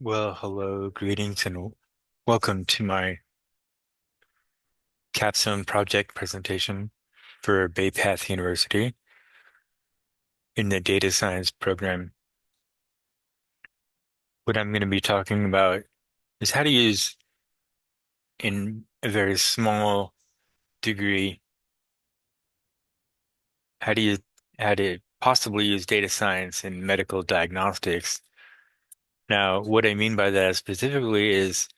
Well, hello, greetings, and welcome to my Capstone Project presentation for Bay Path University in the data science program. What I'm going to be talking about is how to use, in a very small degree, how to use, how to possibly use data science in medical diagnostics. Now, what I mean by that specifically is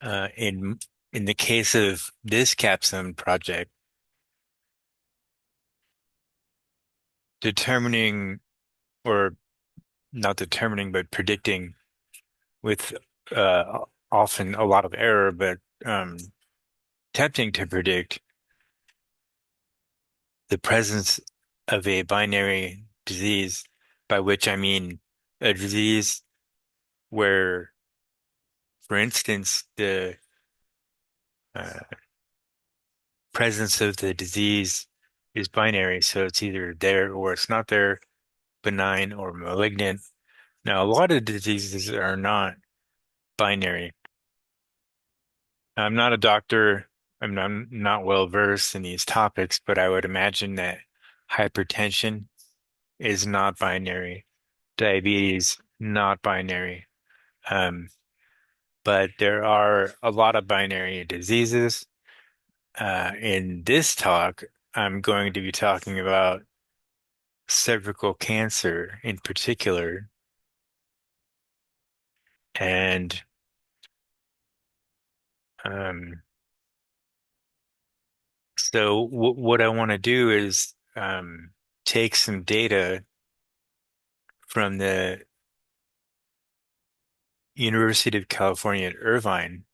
uh, in in the case of this Capstone project, determining or not determining, but predicting with often a lot of error, but attempting to predict the presence of a binary disease, by which I mean a disease where, for instance, the uh, presence of the disease is binary, so it's either there or it's not there, benign or malignant. Now, a lot of diseases are not binary. I'm not a doctor. I'm not well versed in these topics, but I would imagine that hypertension is not binary, diabetes not binary. Um, but there are a lot of binary diseases. In this talk, I'm going to be talking about cervical cancer in particular. And um, so what I want to do is take some data from the University of California at Irvine,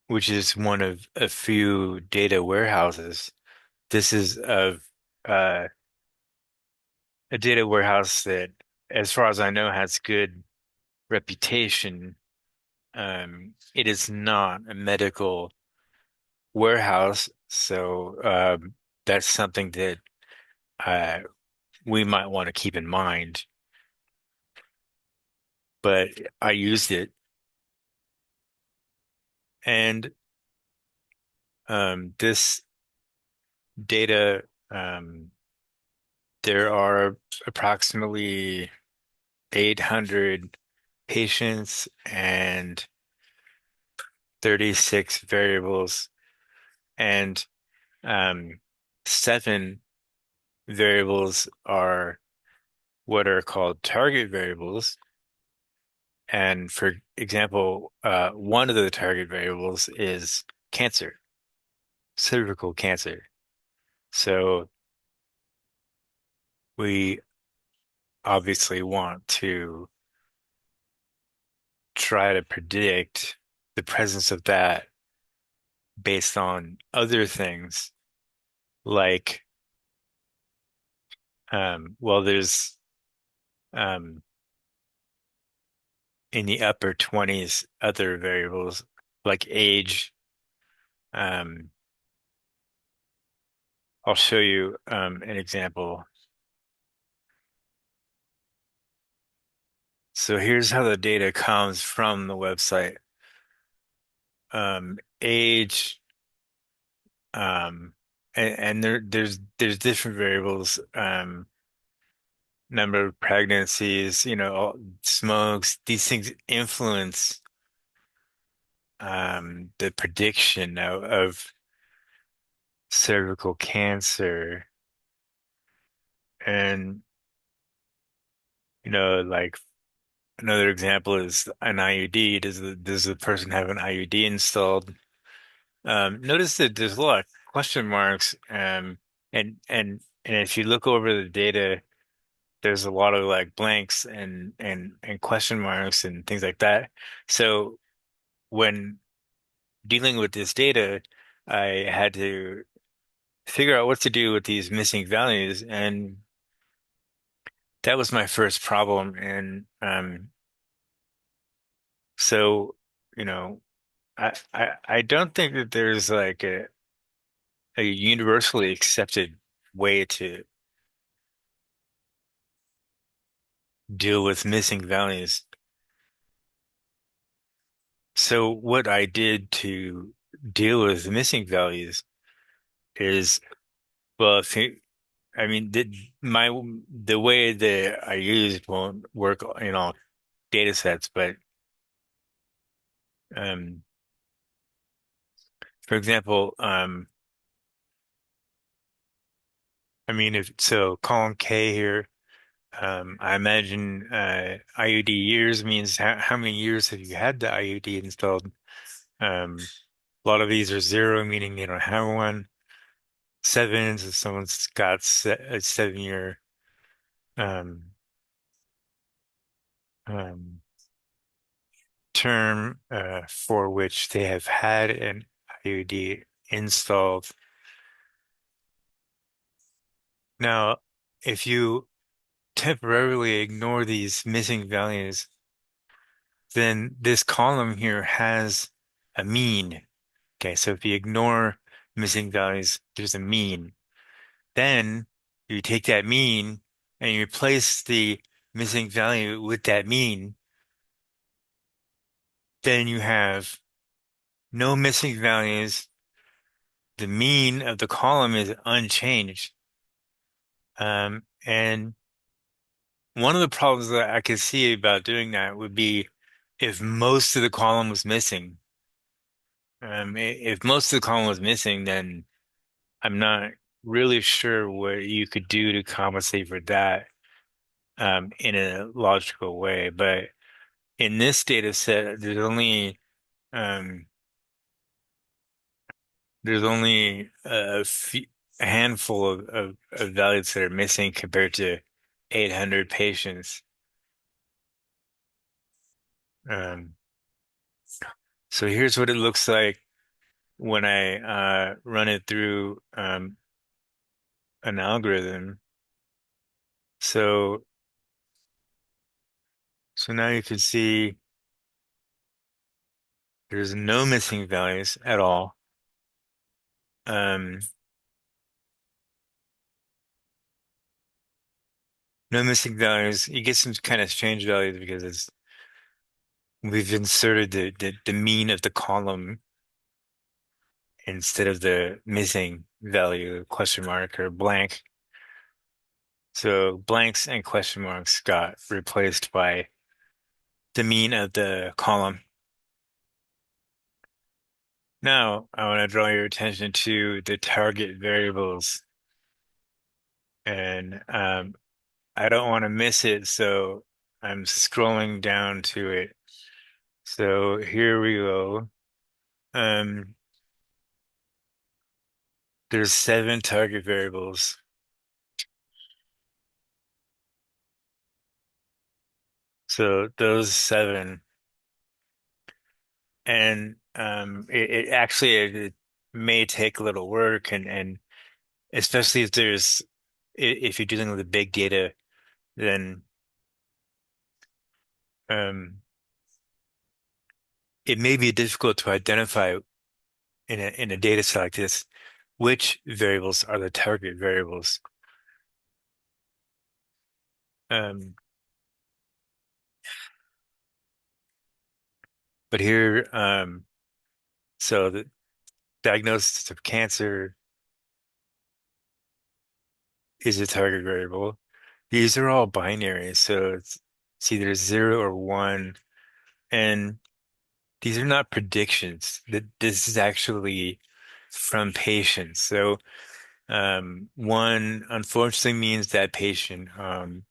which is one of a few data warehouses. This is uh, a data warehouse that, as far as I know, has good reputation. It is not a medical warehouse, so that's something that uh, we might want to keep in mind. But I used it, and this data, there are approximately 800 patients and 36 variables, and um, seven variables are what are called target variables. And for example, one of the target variables is cancer, cervical cancer. So we obviously want to try to predict the presence of that based on other things like, there's um, in the upper 20s other variables like age. Um, I'll show you an example. So here's how the data comes from the website. Age, um, and there's different variables. Number of pregnancies, smokes. These things influence the prediction of cervical cancer. And like another example is an IUD. Does the person have an IUD installed? Notice that there's a lot of question marks, and if you look over the data, there's a lot of like blanks and question marks and things like that. So when dealing with this data, I had to figure out what to do with these missing values, and that was my first problem. And so you know, I don't think that there's like a universally accepted way to deal with missing values. So what I did to deal with missing values is, well, I mean, the way that I use won't work in all data sets, but um, for example, I mean, if so, column K here, I imagine IUD years means how many years have you had the IUD installed? A lot of these are zero, meaning they don't have one. Sevens, if someone's got a 7 year um, um, term for which they have had an IUD installed. Now, if you temporarily ignore these missing values, then this column here has a mean. Okay, so if you ignore missing values, there's a mean. Then you take that mean and you replace the missing value with that mean, then you have no missing values. The mean of the column is unchanged. And one of the problems that I could see about doing that would be if most of the column was missing. If most of the column was missing, then I'm not really sure what you could do to compensate for that in a logical way. But in this data set, um, there's only a handful of values that are missing compared to 800 patients. Um, so here's what it looks like when I run it through an algorithm. So so now you can see there's no missing values at all. Um, no missing values. You get some kind of strange values because we've inserted the mean of the column instead of the missing value, question mark or blank. So blanks and question marks got replaced by the mean of the column. Now, I want to draw your attention to the target variables, and I don't want to miss it, so I'm scrolling down to it. So here we go. Um, there's 7 target variables. So those 7, and it actually it may take a little work, and especially if you're dealing with the big data, then um, it may be difficult to identify in a data set like this which variables are the target variables. Um, but here, so the diagnosis of cancer is a target variable. These are all binary, so it's either 0 or 1, and these are not predictions. That this is actually from patients. So 1 unfortunately means that patient. I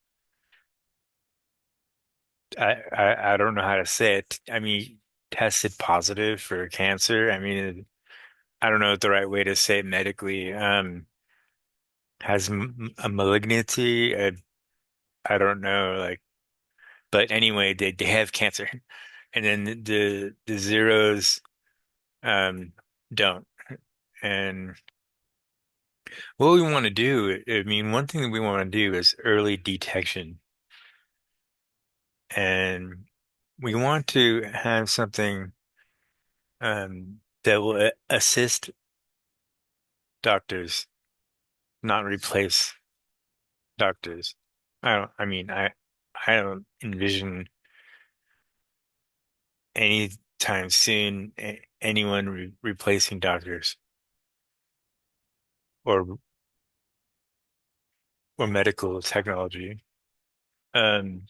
don't know how to say it. I mean, tested positive for cancer. I mean, I don't know the right way to say it medically. Has m a malignity. I don't know, like, but anyway, they have cancer, and then the zeros um don't. And what we want to do, I mean, one thing that we want to do is early detection, and we want to have something that will assist doctors, not replace doctors. I don't, I mean, I don't envision anytime soon anyone replacing doctors or or medical technology. Um,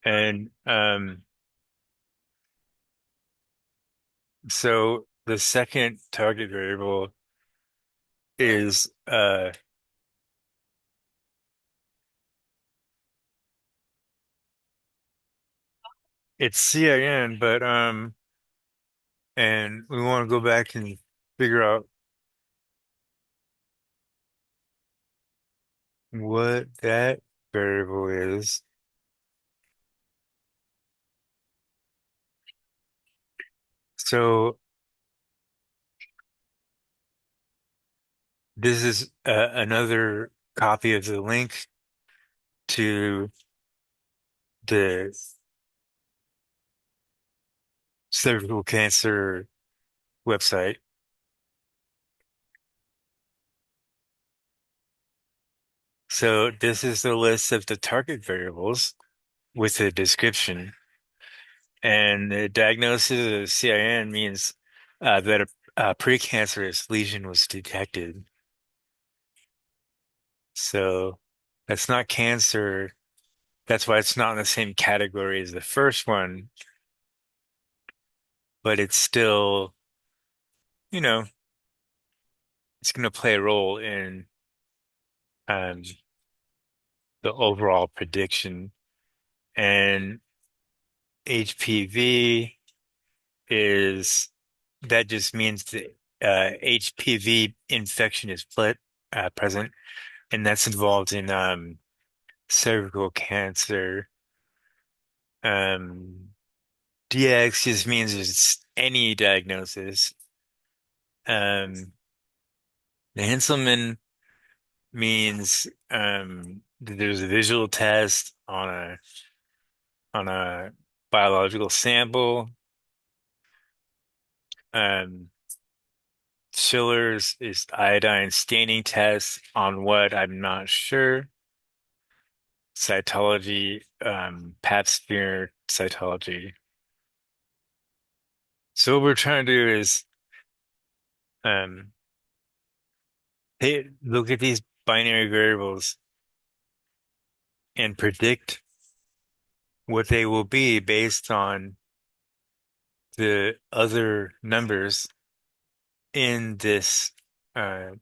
and so the second target variable is it's CIN, but and we want to go back and figure out what that variable is. So this is another copy of the link to the cervical cancer website. So this is the list of the target variables with a description. And the diagnosis of CIN means that a precancerous lesion was detected. So that's not cancer. That's why it's not in the same category as the first one, but it's still, you know, it's going to play a role in um, the overall prediction. And HPV is that just means that HPV infection is present, and that's involved in cervical cancer. Um, DX just means it's any diagnosis. The Henselman means that there's a visual test on a biological sample. Um, Schiller's is iodine staining test on what I'm not sure. Cytology, pap smear cytology. So what we're trying to do is um, hey, look at these binary variables and predict what they will be based on the other numbers in this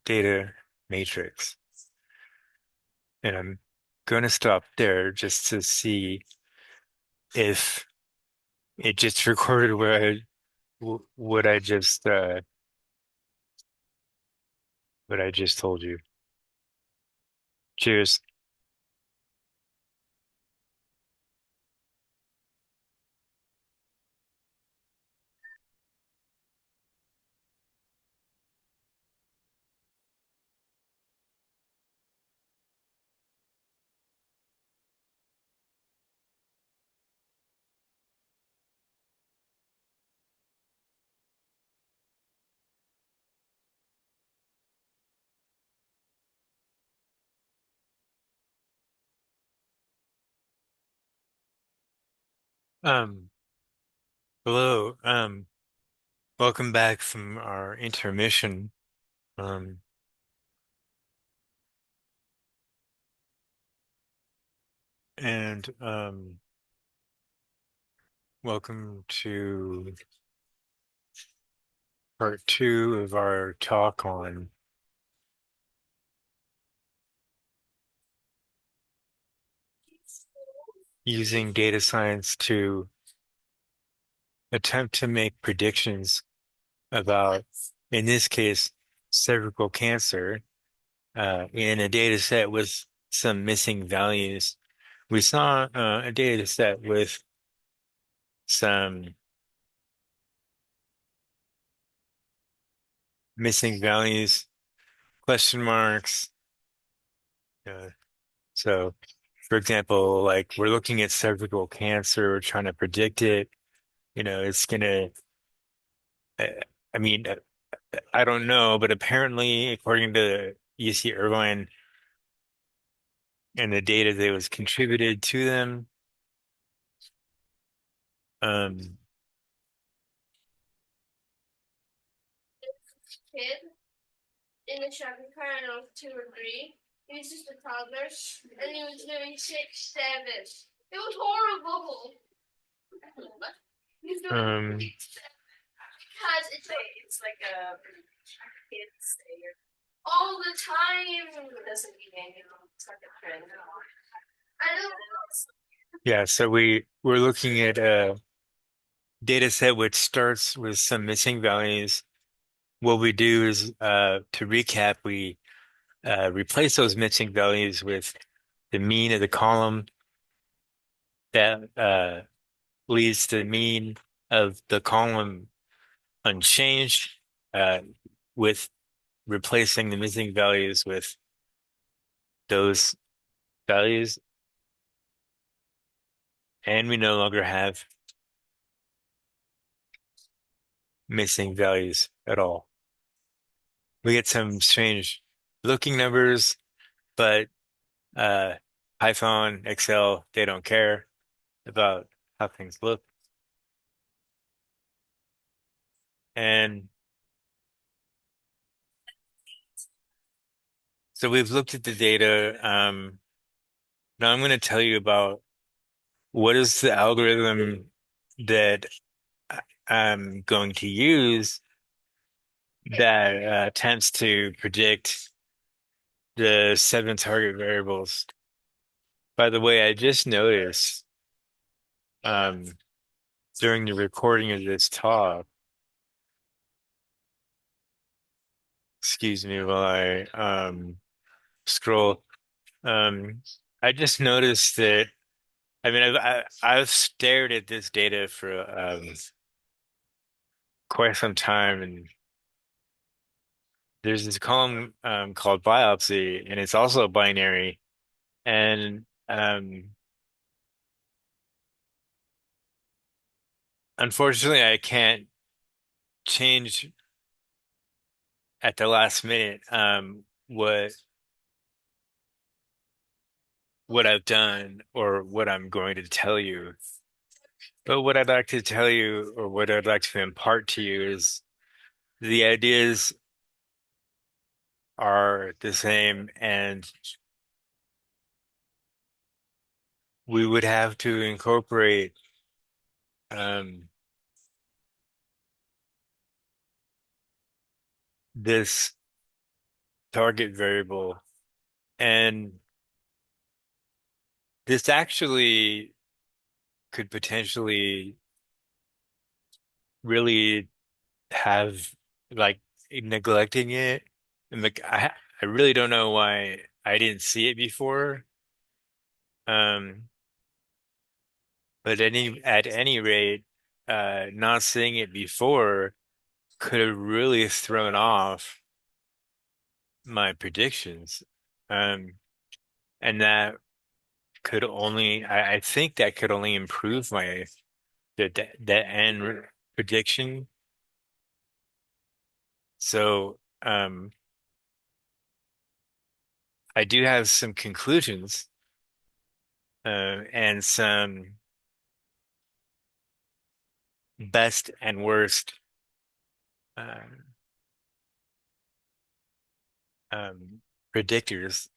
data matrix. And I'm going to stop there just to see if it just recorded what I just what I just told you. Cheers. Um, Hello. Welcome back from our intermission. Um, and welcome to part two of our talk on using data science to attempt to make predictions about, in this case, cervical cancer, in a data set with some missing values. We saw a data set with some missing values, question marks. Uh, so, for example, like we're looking at cervical cancer, we're trying to predict it. It's gonna, uh, I mean, I don't know, but apparently, according to UC Irvine, and the data that was contributed to them. Um, Kid in the shopping cart, I don't know if 2 or 3. He was just a toddler, and he was doing 6, 7. It was horrible. He's doing um, because it's like a kids all the time. It doesn't mean anything. It's like a trend. I don't yeah, so we're looking at a data set which starts with some missing values. What we do is, to recap, we replace those missing values with the mean of the column that leaves the mean of the column unchanged, uh, with replacing the missing values with those values, and we no longer have missing values at all. We get some strange looking numbers, but uh, Python, Excel, they don't care about how things look. And so we've looked at the data. Now I'm going to tell you about what is the algorithm that I'm going to use that attempts to predict the 7 target variables. By the way, I just noticed um, during the recording of this talk, excuse me while I scroll, um, I just noticed that, I mean, I've stared at this data for quite some time, and there's this column called biopsy, and it's also binary. And unfortunately, I can't change at the last minute what I've done or what I'm going to tell you. But what I'd like to tell you, or what I'd like to impart to you, is the ideas are the same, and we would have to incorporate um, this target variable. And this actually could potentially really have, like, neglecting it. And like, I really don't know why I didn't see it before. Um, but at any rate, not seeing it before could have really thrown off my predictions. Um, and that could only, I think that could only improve my the end prediction. So, I do have some conclusions, and some best and worst um, predictors,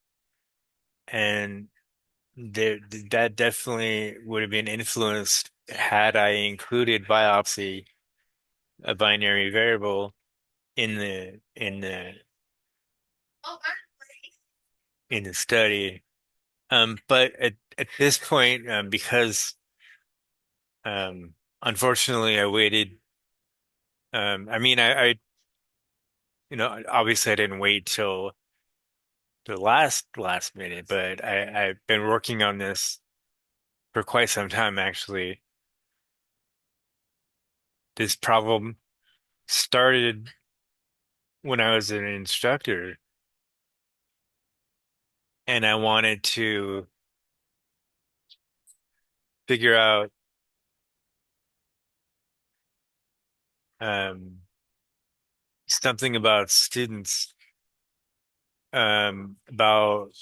and there that definitely would have been influenced had I included biopsy, a binary variable, in the study. But at this point, because unfortunately I waited. I mean, obviously I didn't wait till the last minute, but I've been working on this for quite some time, actually. This problem started when I was an instructor, and I wanted to figure out um, something about students, about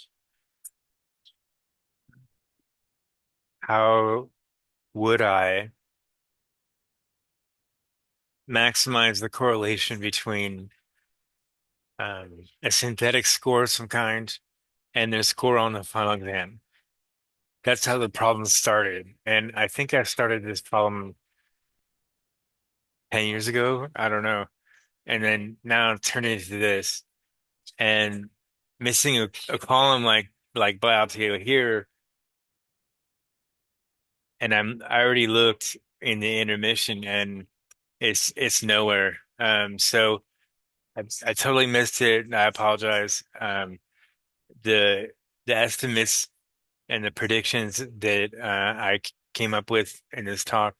how would I maximize the correlation between a synthetic score of some kind and their score on the final exam? That's how the problem started. And I think I started this problem 10 years ago. I don't know. And then now it turned into this. And missing a column like biopsy here, and I already looked in the intermission and it's nowhere. So I totally missed it and I apologize. The the estimates and the predictions that came up with in this talk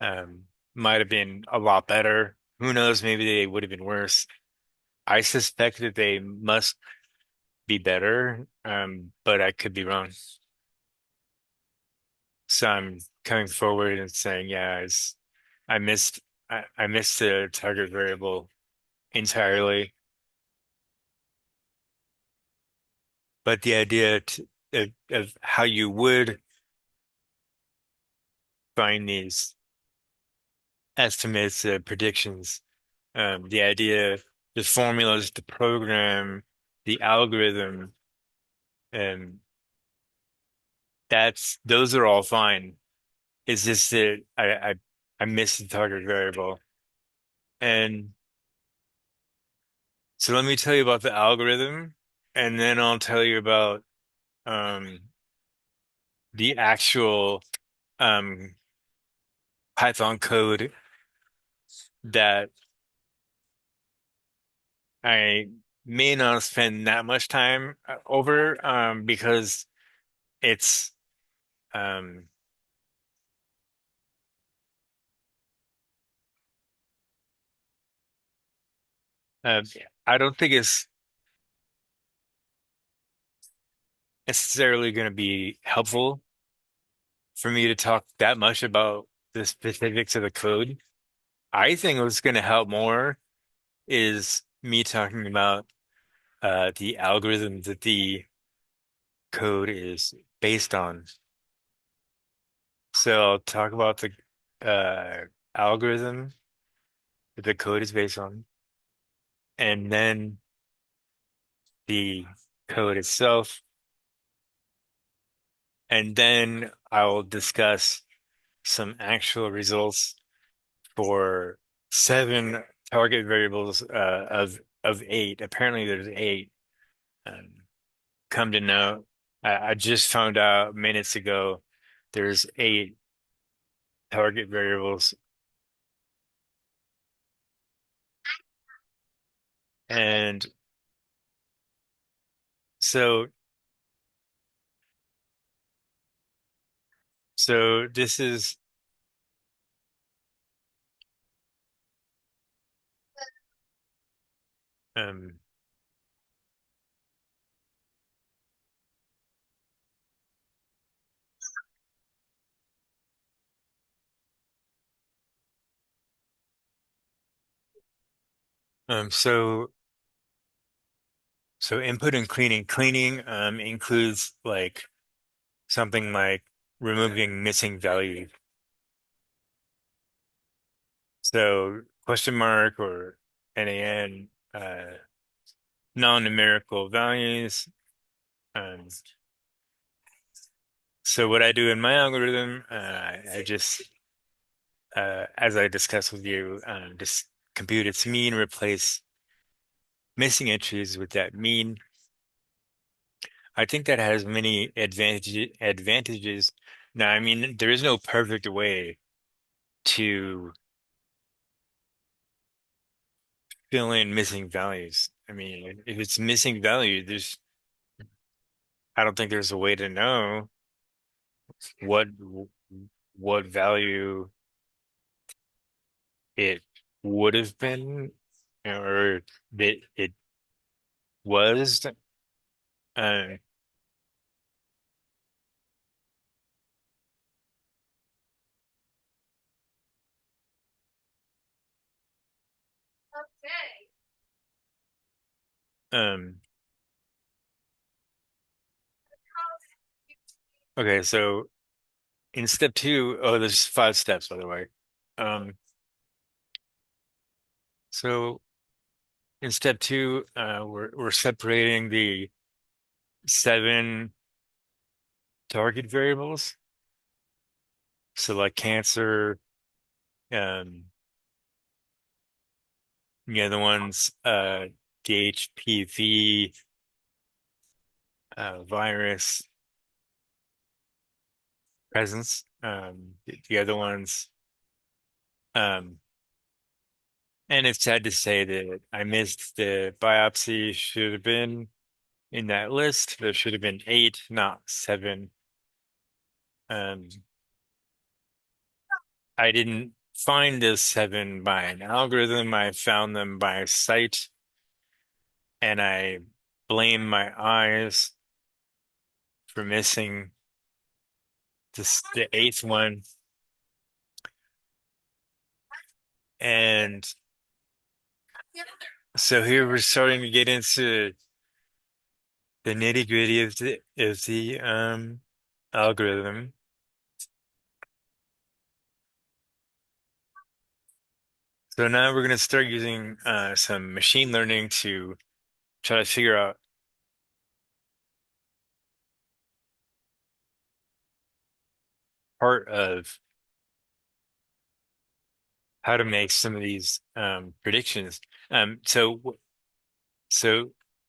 might have been a lot better. Who knows, maybe they would have been worse. I suspect that they must be better, but I could be wrong. So I'm coming forward and saying, yeah, I missed I missed the target variable entirely. But the idea of how you would find these estimates, predictions, the idea, the formulas, the program, the algorithm, and that's those are all fine. It's just that I missed the target variable. And so let me tell you about the algorithm, and then I'll tell you about um, the actual um, Python code that I may not spend that much time over because it's um, uh, I don't think it's necessarily going to be helpful for me to talk that much about the specifics of the code. I think what's going to help more is me talking about the algorithm that the code is based on. So I'll talk about the algorithm that the code is based on, and then the code itself, and then I will discuss some actual results for seven target variables of eight. Apparently, there's eight. Um, come to know, I just found out minutes ago there's eight target variables, and so this is um so input and cleaning. Cleaning includes like something like removing missing values. So question mark or NaN, non-numerical values. Um, so what I do in my algorithm, I just, as I discussed with you, just compute its mean, replace missing entries with that mean. I think that has many advantages. Now, I mean, there is no perfect way to fill in missing values. I mean, if it's missing value, I don't think there's a way to know what what value it would have been or that it was. Uh, Okay. um, okay, so. in step two, oh, there's five steps, by the way. Um, so in step two, we're separating the seven target variables. So like cancer, um, the other ones, the HPV, virus presence. The other ones, um, and it's sad to say that I missed the biopsy. Should have been in that list. There should have been eight, not seven. Um, I didn't find the seven by an algorithm. I found them by sight, and I blame my eyes for missing the eighth one. And so here we're starting to get into the nitty gritty of the algorithm. So now we're going to start using some machine learning to try to figure out part of how to make some of these predictions. So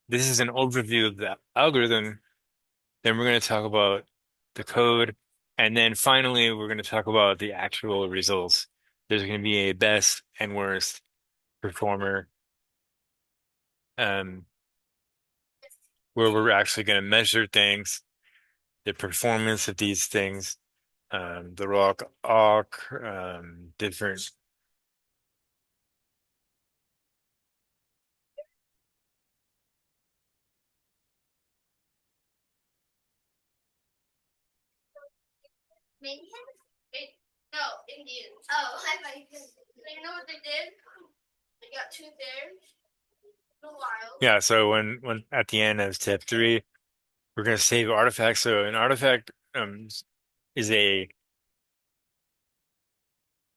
this is an overview of the algorithm. Then we're going to talk about the code, and then finally we're going to talk about the actual results. There's going to be a best and worst performer, um, where we're actually going to measure things, the performance of these things, the rock awk, different. Maybe no, Indians. Oh, I thought you did. You know what they did? They got two there. The wild. Yeah, so when at the end of step three, we're going to save artifacts. So an artifact is a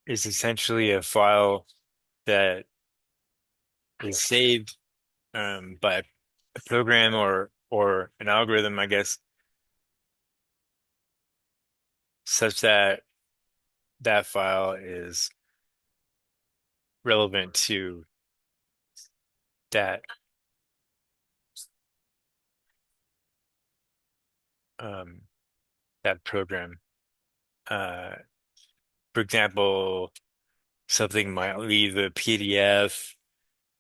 is essentially a file that is saved by a program or an algorithm, I guess, such that that file is relevant to that um, that program. Uh, for example, something might leave a PDF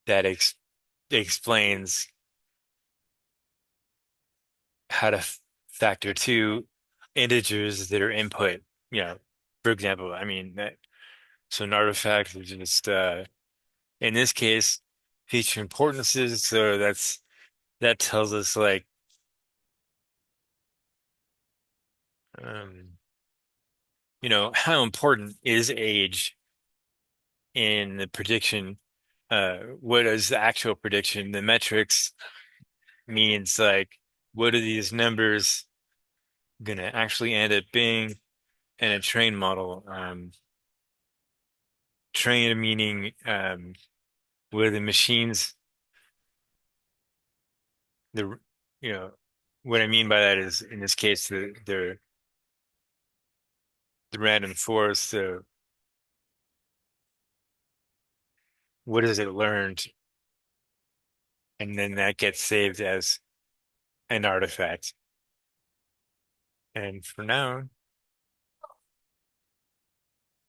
that explains how to factor two integers that are input. You know, for example, I mean that. So an artifact is just in this case feature importances. So that tells us like um, how important is age in the prediction. What is the actual prediction? The metrics means like what are these numbers gonna actually end up being in a train model? Train meaning where the machines the you know what I mean by that is in this case the random forest. So what is it learned, and then that gets saved as an artifact. And for now,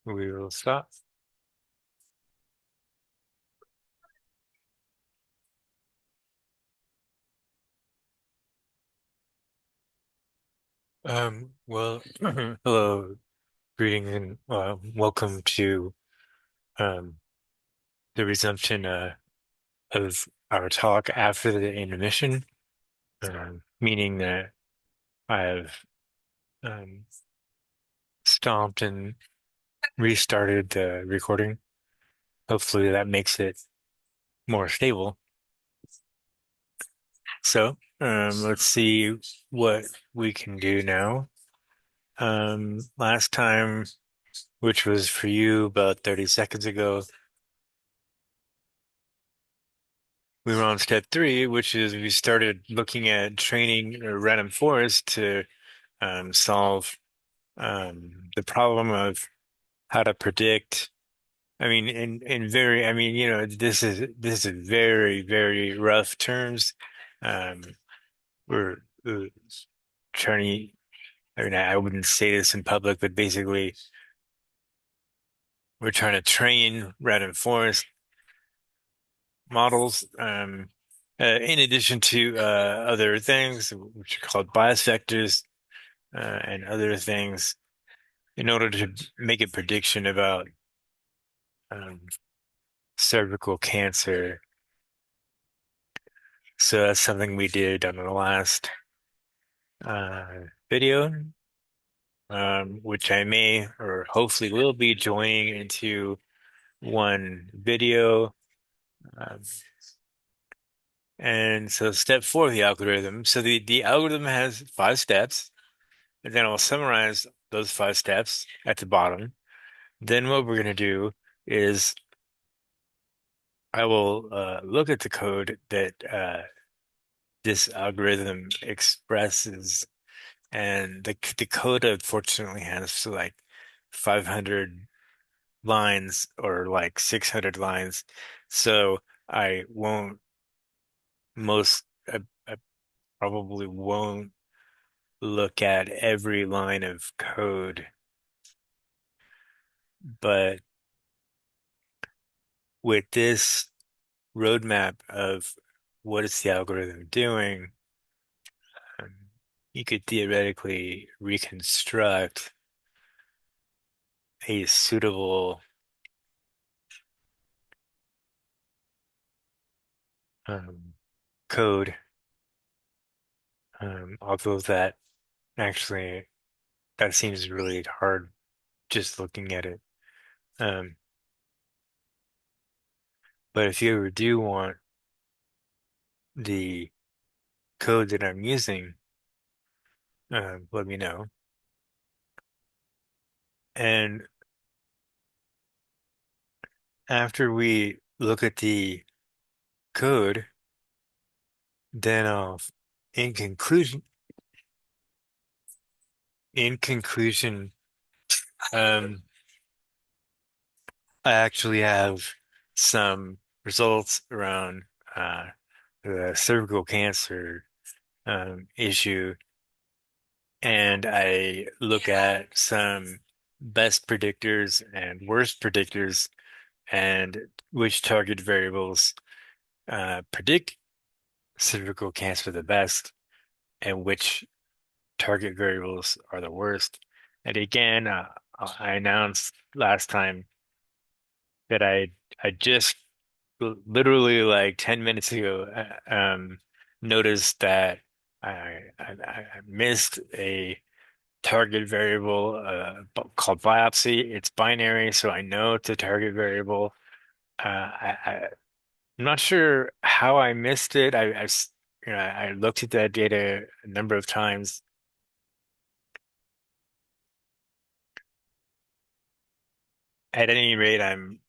we will stop. Well, hello, greetings, and welcome to um, the resumption of our talk after the intermission, meaning that I have um, stomped and restarted the recording. Hopefully, that makes it more stable. So, let's see what we can do now. Last time, which was for you about 30 seconds ago, we were on step three, which is we started looking at training a random forest to solve the problem of how to predict. I mean, I mean, this is very, very rough terms. Um, we're trying I mean, I wouldn't say this in public, but basically, we're trying to train random forest models, in addition to other things, which are called bias vectors, and other things, in order to make a prediction about um, cervical cancer. So that's something we did on the last video, which I may or hopefully will be joining into one video. Um, and so step four of the algorithm. So the algorithm has five steps, and then I'll summarize those five steps at the bottom. Then what we're going to do is I will look at the code that this algorithm expresses, and the code unfortunately has like 500 lines or like 600 lines. So I won't most I probably won't look at every line of code, but with this roadmap of what is the algorithm doing, um, you could theoretically reconstruct a suitable um, code, although actually that seems really hard just looking at it. Um, but if you ever do want the code that I'm using, let me know. And after we look at the code, then in conclusion, in conclusion, um, I actually have some results around uh, the cervical cancer issue, and I look at some best predictors and worst predictors, and which target variables predict cervical cancer the best, and which target variables are the worst. And again, I announced last time that I just literally like 10 minutes ago noticed that I missed a target variable called biopsy. It's binary, so I know it's a target variable. I'm not sure how I missed it. I looked at that data a number of times. At any rate, I'm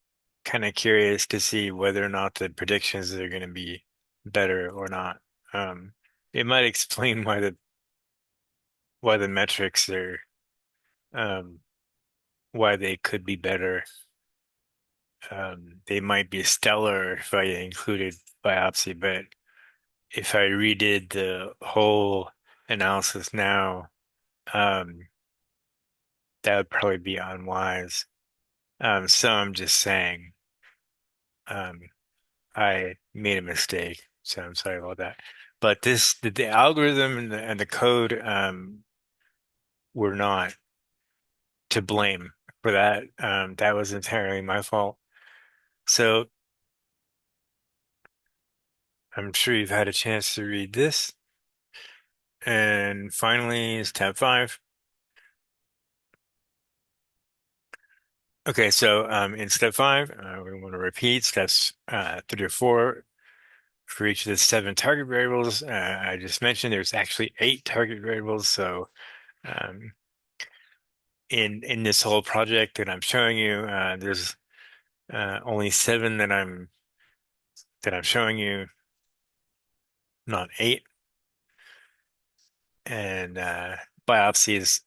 kind of curious to see whether or not the predictions are going to be better or not. Um, it might explain why the metrics are um, why they could be better. They might be stellar if I included biopsy, but if I redid the whole analysis now, um, that would probably be unwise. So I'm just saying, um, I made a mistake, so I'm sorry about that. But the algorithm and the code, were not to blame for that. That was entirely my fault. So I'm sure you've had a chance to read this. And finally, step five. Okay, so in step five, we want to repeat steps three or four for each of the seven target variables. I just mentioned there's actually eight target variables, so um, in this whole project that I'm showing you, there's only seven that I'm showing you, not eight. And biopsies.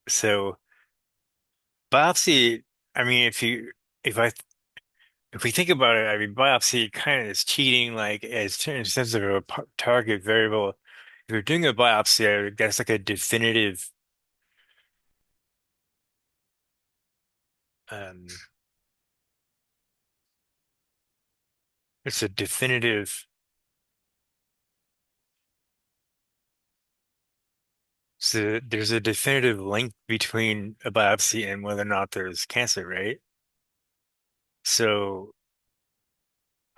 So biopsy. I mean, if I if we think about it, I mean, biopsy kind of is cheating, like as in sense of a target variable. If you're doing a biopsy, that's like a definitive. Um, it's a definitive. So there's a definitive link between a biopsy and whether or not there's cancer, right? So,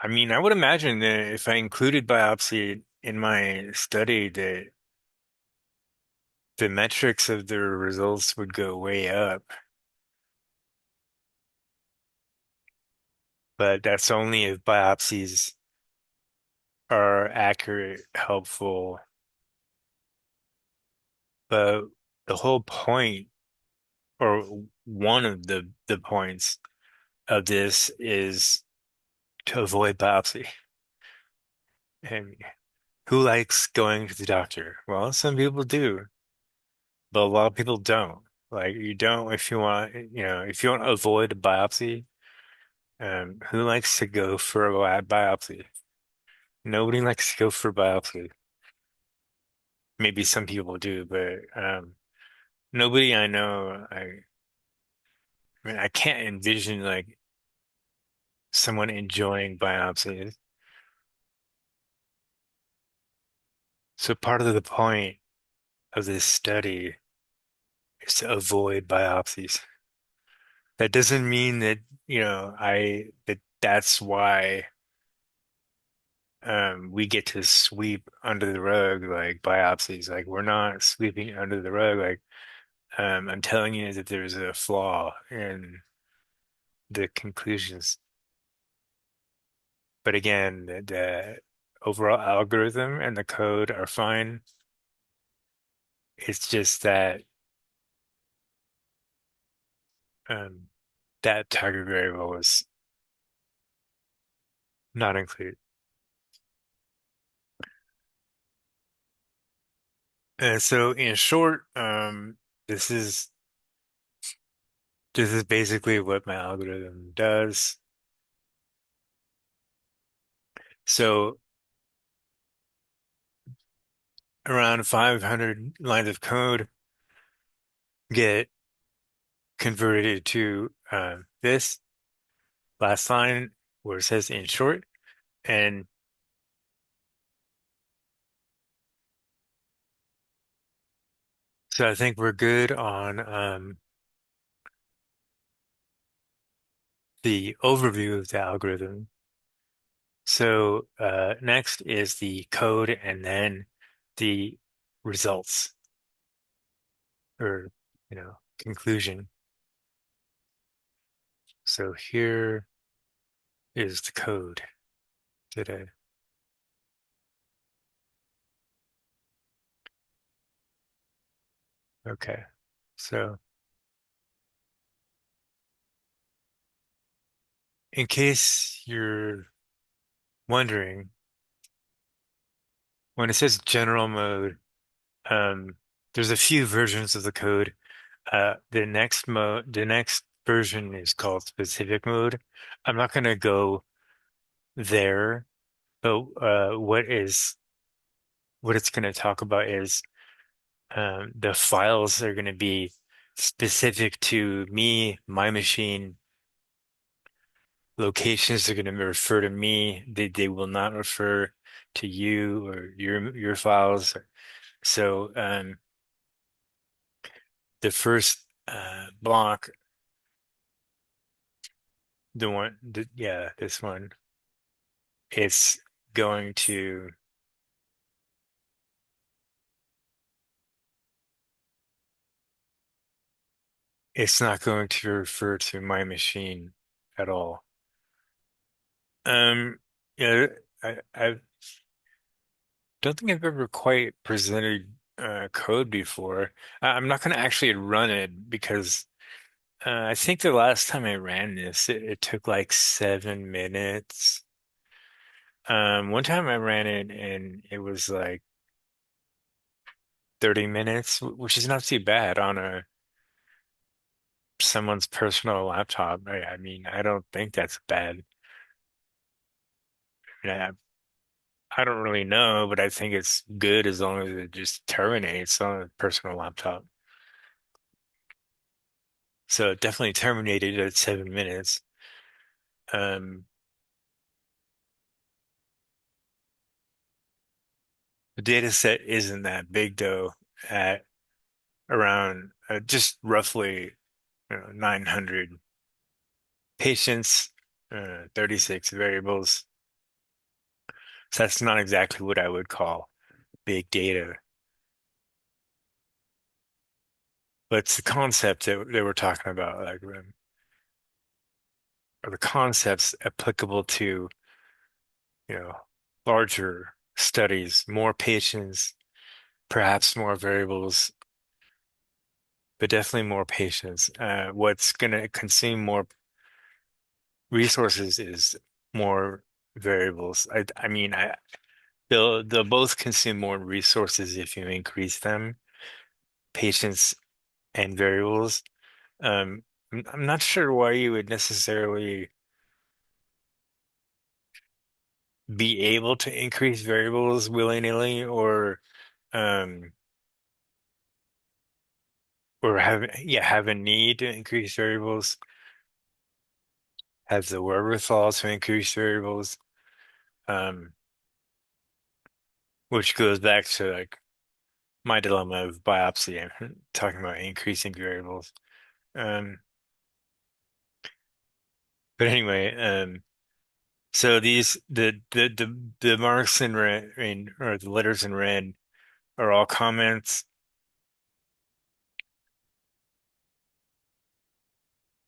I mean, I would imagine that if I included biopsy in my study, that the metrics of the results would go way up. But that's only if biopsies are accurate, helpful. But the whole point, or one of the points of this is to avoid biopsy. And who likes going to the doctor? Well, some people do, but a lot of people don't. Like you don't if you want, if you want to avoid a biopsy, who likes to go for a lab biopsy? Nobody likes to go for biopsy. Maybe some people do, but nobody I know. I mean, I can't envision like someone enjoying biopsies. So part of the point of this study is to avoid biopsies. That doesn't mean that, that's why we get to sweep under the rug like biopsies. Like we're not sweeping under the rug. Like I'm telling you that there's a flaw in the conclusions. But again, the overall algorithm and the code are fine. It's just that um, that target variable was not included. And so, in short, this is this is basically what my algorithm does. So, around 500 lines of code get converted to this last line where it says in short. And so I think we're good on the overview of the algorithm. So next is the code and then the results or, conclusion. So here is the code today. Okay. So in case you're wondering, when it says general mode, um, there's a few versions of the code. The next version is called specific mode. I'm not going to go there, but what it's going to talk about is the files are going to be specific to me, my machine. Locations are going to refer to me. They will not refer to you or your files. So the first block, yeah, this one, it's going to it's not going to refer to my machine at all. Um, yeah, I don't think I've ever quite presented. code before. I'm not going to actually run it because I think the last time I ran this, it took like 7 minutes. One time I ran it and it was like 30 minutes, which is not too bad on a someone's personal laptop. I mean, I don't think that's bad. I, I don't really know, but I think it's good as long as it just terminates on a personal laptop. So it definitely terminated at 7 minutes. Um, the data set isn't that big though, at around just roughly 900 patients, 36 variables. So that's not exactly what I would call big data, but it's the concept that we're talking about, like, are the concepts applicable to, you know, larger studies, more patients, perhaps more variables, but definitely more patients. What's going to consume more resources is more variables. I mean, they'll both consume more resources if you increase them, patients and variables. I'm not sure why you would necessarily be able to increase variables willy-nilly um or have a need to increase variables, have the wherewithal to increase variables, um, which goes back to like my dilemma of biopsy and talking about increasing variables. Um, but anyway, so the marks in red, or the letters in red are all comments.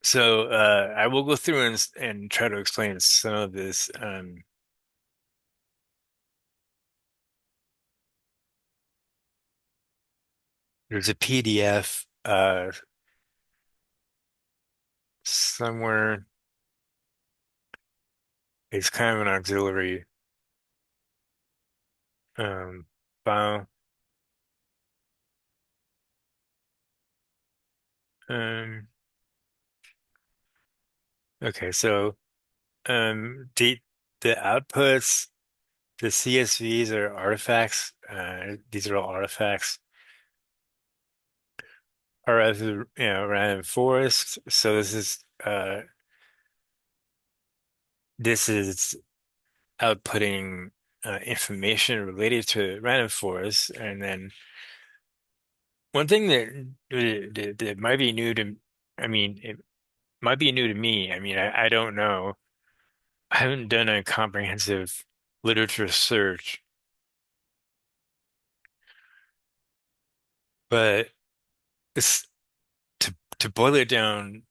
So I will go through and try to explain some of this. There's a PDF somewhere. It's kind of an auxiliary um, file. Um, okay, so the outputs, the CSVs are artifacts. These are all artifacts. Are as a, random forest. So this is outputting information related to random forest, and then one thing that might be new to, I mean, it might be new to me. I mean, I don't know. I haven't done a comprehensive literature search, but it's to boil it down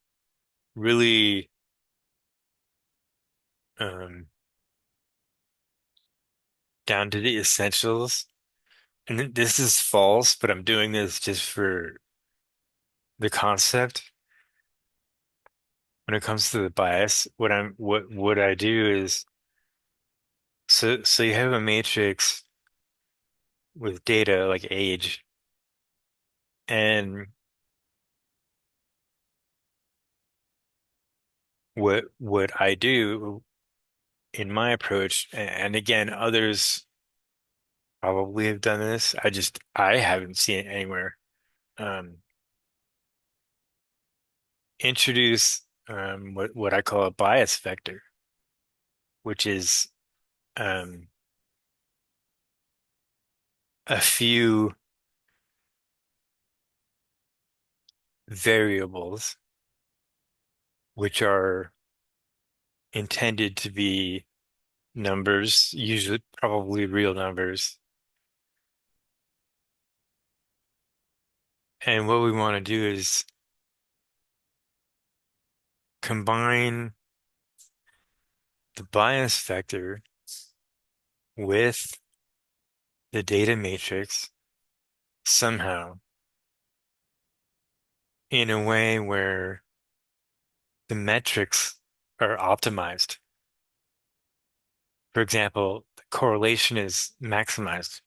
really um, down to the essentials. And this is false, but I'm doing this just for the concept. When it comes to the bias, what I do is, so you have a matrix with data like age, and what I do in my approach, and again, others probably have done this. I haven't seen it anywhere. Um, Introduce what I call a bias vector, which is um, a few variables which are intended to be numbers, usually probably real numbers. And what we want to do is combine the bias vector with the data matrix somehow in a way where the metrics are optimized. For example, the correlation is maximized.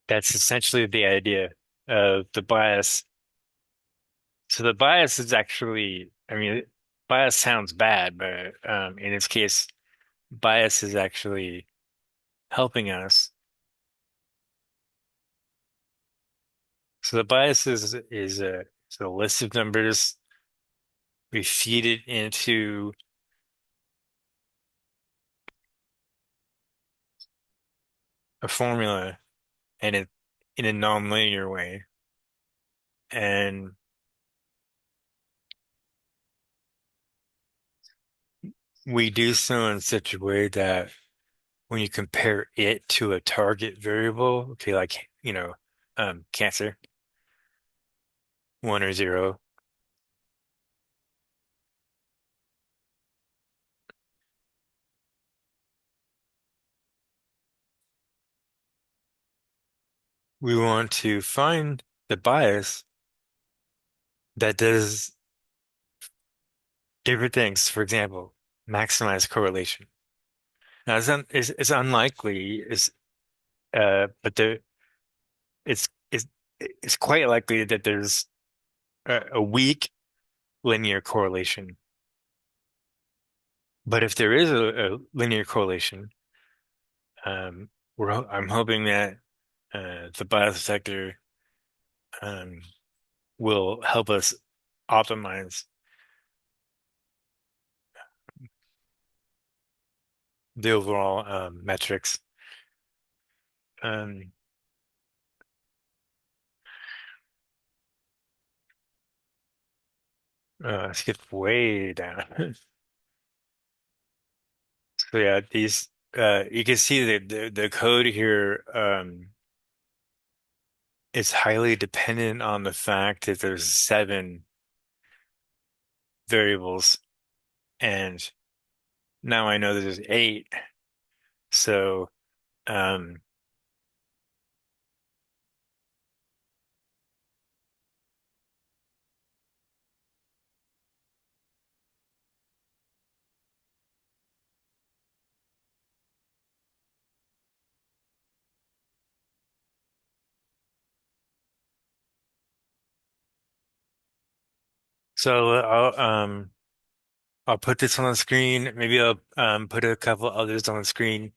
That's essentially the idea of the bias. So the bias is actually, I mean, bias sounds bad, but in this case, bias is actually helping us. So the bias is a list of numbers. We feed it into a formula and it in a nonlinear way. And we do so in such a way that when you compare it to a target variable, okay, like, cancer, one or zero, we want to find the bias that does different things. For example, maximize correlation. Now, it's unlikely, but it's quite likely that there's a weak linear correlation. But if there is a linear correlation, um, I'm hoping that the bias detector um, will help us optimize the overall metrics. Um, skip way down. So yeah, these you can see that the code here is highly dependent on the fact that there's seven variables, and now I know that there's eight. So um, so I'll put this on the screen. Maybe I'll put a couple others on the screen.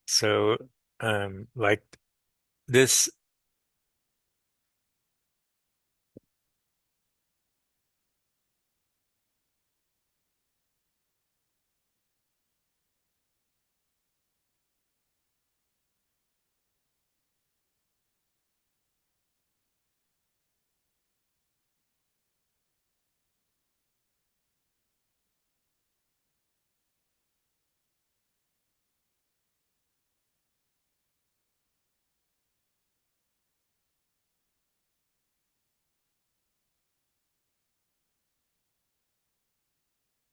So like this.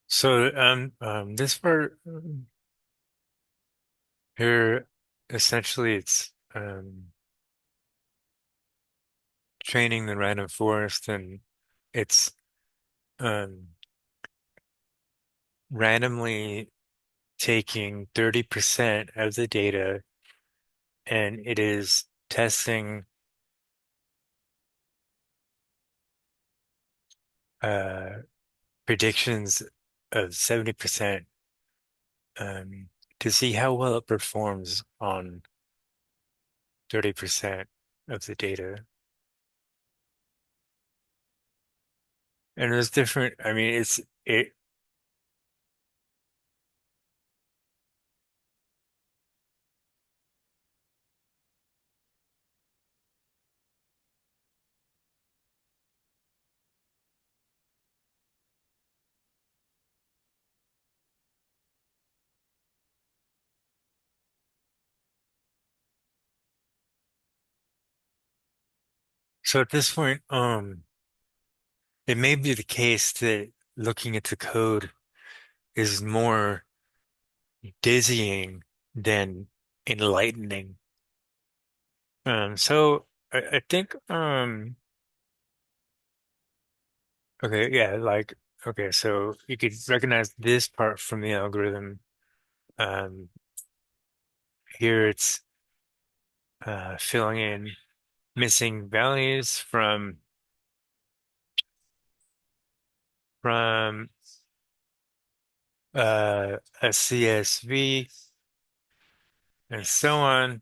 So this part here, essentially, it's training the random forest, and it's um, randomly taking 30% of the data, and it is testing uh, predictions of 70% um, to see how well it performs on 30% of the data. And there's different, I mean, so at this point, it may be the case that looking at the code is more dizzying than enlightening. So I think okay, yeah, like okay, so you could recognize this part from the algorithm. Um, Here it's filling in missing values from a CSV and so on.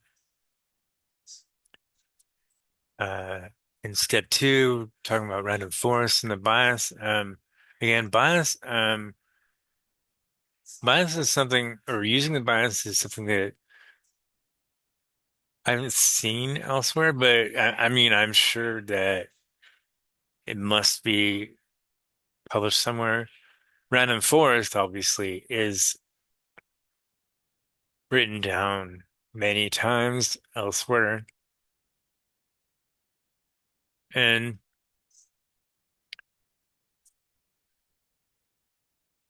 Uh, in step two, talking about random forest and the bias. Again, bias is something, or using the bias is something that I haven't seen elsewhere, but I mean, I'm sure that it must be published somewhere. Random forest, obviously, is written down many times elsewhere. And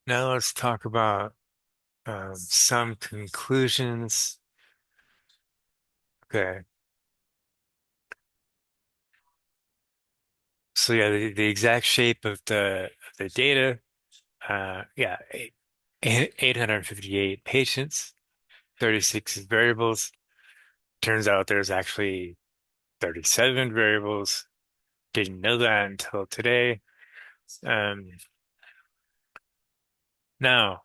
now let's talk about some conclusions. Okay. So yeah, the exact shape of the data, yeah, 858 patients, 36 variables. Turns out there's actually 37 variables. Didn't know that until today. Um, Now,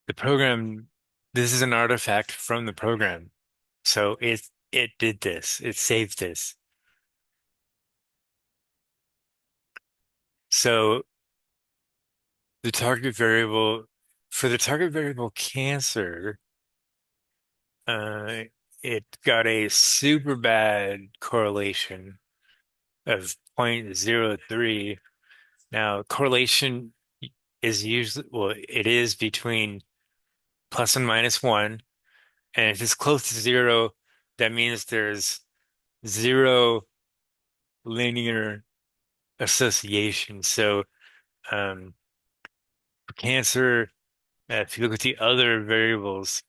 the program, this is an artifact from the program. So it did this. It saved this. So the target variable for the target variable cancer, uh, it got a super bad correlation of 0.03. Now, correlation is usually, well, it is between plus and minus one. And if it's close to zero, that means there's zero linear association. So, um, for cancer, if you look at the other variables,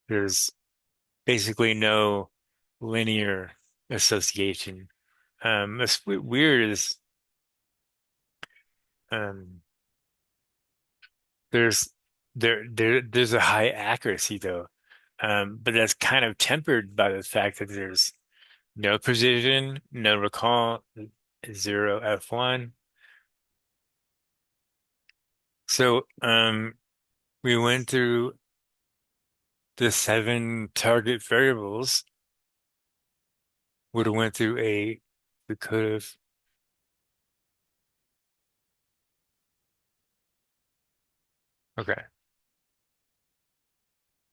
there's basically no linear association. What's weird is um, there's there's a high accuracy though, but that's kind of tempered by the fact that there's no precision, no recall, zero F1. So we went through the seven target variables. Would have went through eight. We could have. Okay.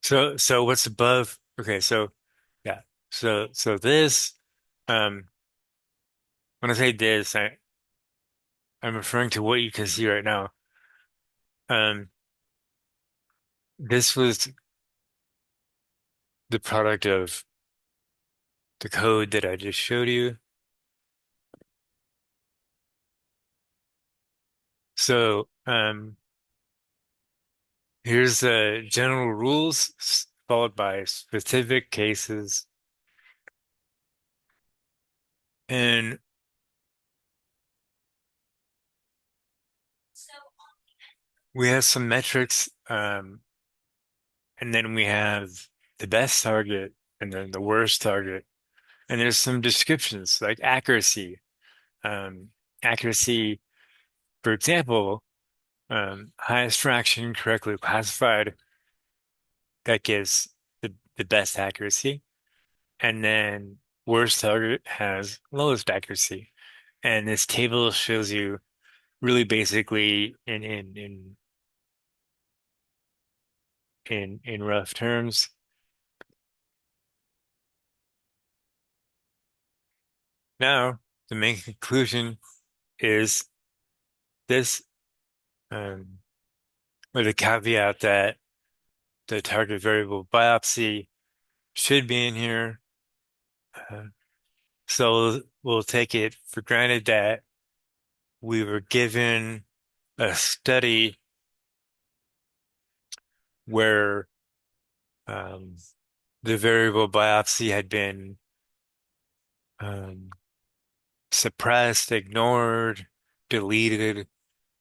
So what's above? Okay. So yeah. So this, um, when I say this, I'm referring to what you can see right now. Um, this was the product of the code that I just showed you. So, here's the general rules followed by specific cases. And we have some metrics, and then we have the best target and then the worst target. And there's some descriptions like accuracy. Um, Accuracy, for example, highest fraction correctly classified, that gives the best accuracy. And then worst target has lowest accuracy. And this table shows you really basically in rough terms. Now, the main conclusion is this, um, with a caveat that the target variable biopsy should be in here. Uh, so we'll take it for granted that we were given a study where um, the variable biopsy had been um, suppressed, ignored, deleted,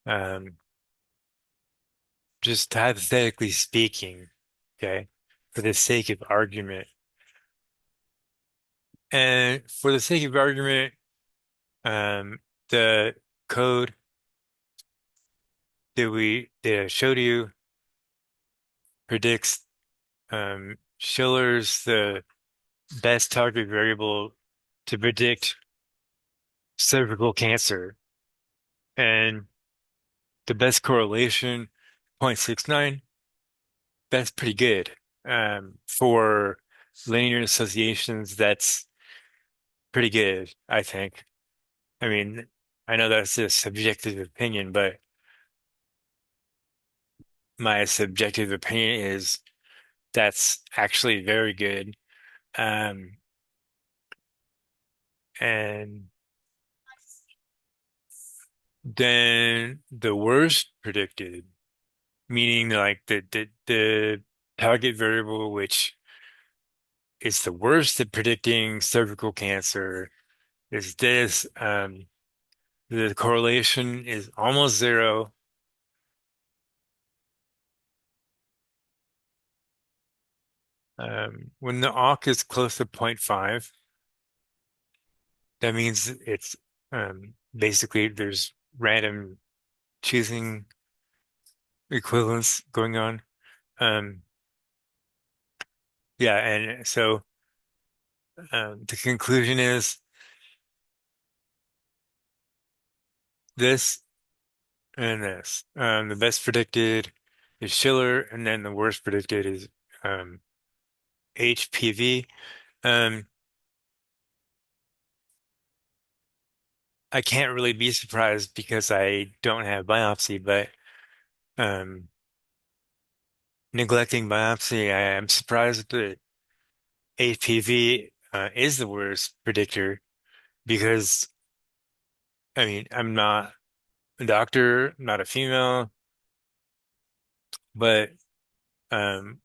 um, just hypothetically speaking, okay, for the sake of argument. And for the sake of argument, the code that I showed you predicts Schiller's the best target variable to predict cervical cancer, and the best correlation, 0.69. That's pretty good. For linear associations, that's pretty good, I think. I mean, I know that's a subjective opinion, but my subjective opinion is that's actually very good. Um, and then the worst predicted, meaning like the target variable, which is the worst at predicting cervical cancer, is this. The correlation is almost zero. When the awk is close to zero point 0.5, that means it's basically there's random choosing equivalence going on. Um, yeah, and so the conclusion is this and this. The best predicted is Schiller, and then the worst predicted is um, HPV. Um, I can't really be surprised because I don't have biopsy, but um, neglecting biopsy, I am surprised that HPV is the worst predictor because, I mean, I'm not a doctor, I'm not a female, but um,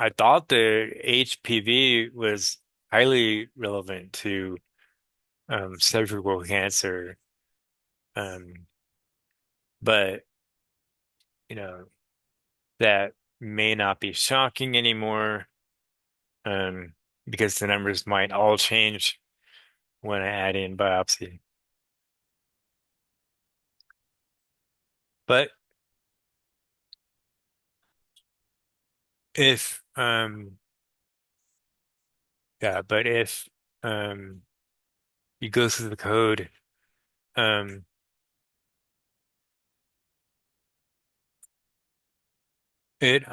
I thought that HPV was highly relevant to cervical cancer. Um, but, you know, that may not be shocking anymore um, because the numbers might all change when I add in biopsy. But if yeah, but if um you go through the code, um it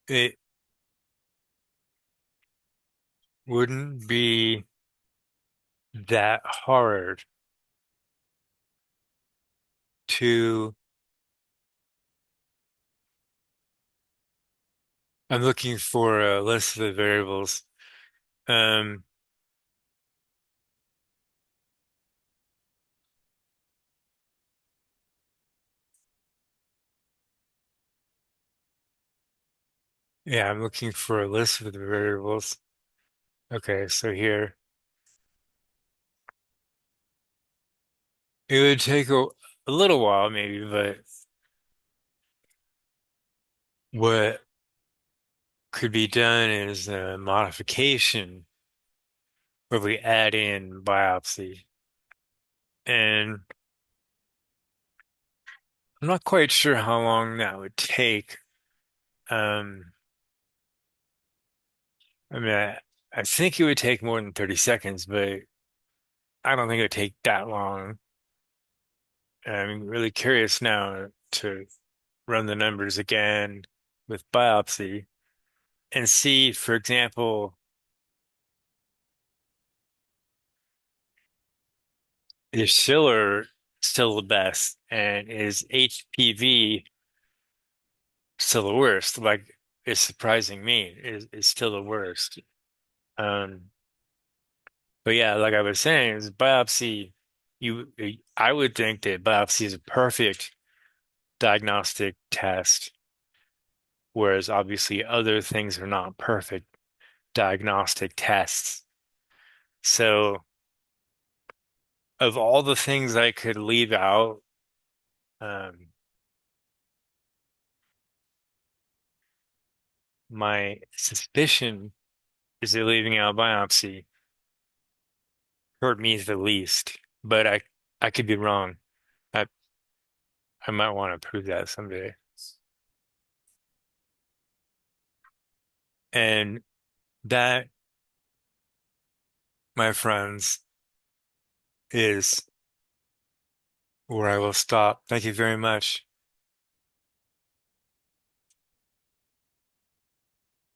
it wouldn't be that hard to I'm looking for a list of the variables. Um yeah, I'm looking for a list of the variables. Okay, so here it would take a little while maybe, but what could be done is a modification where we add in biopsy. And I'm not quite sure how long that would take. Um, I mean, I think it would take more than 30 seconds, but I don't think it would take that long. I'm really curious now to run the numbers again with biopsy and see, for example, is Schiller still the best and is HPV still the worst? Like, it's surprising me is still the worst. Um, but yeah, like I was saying, is biopsy. I would think that biopsy is a perfect diagnostic test, whereas obviously other things are not perfect diagnostic tests. So, of all the things I could leave out, um, my suspicion is that leaving out biopsy hurt me the least. But I could be wrong. I I might want to prove that someday. And that, my friends, is where I will stop. Thank you very much.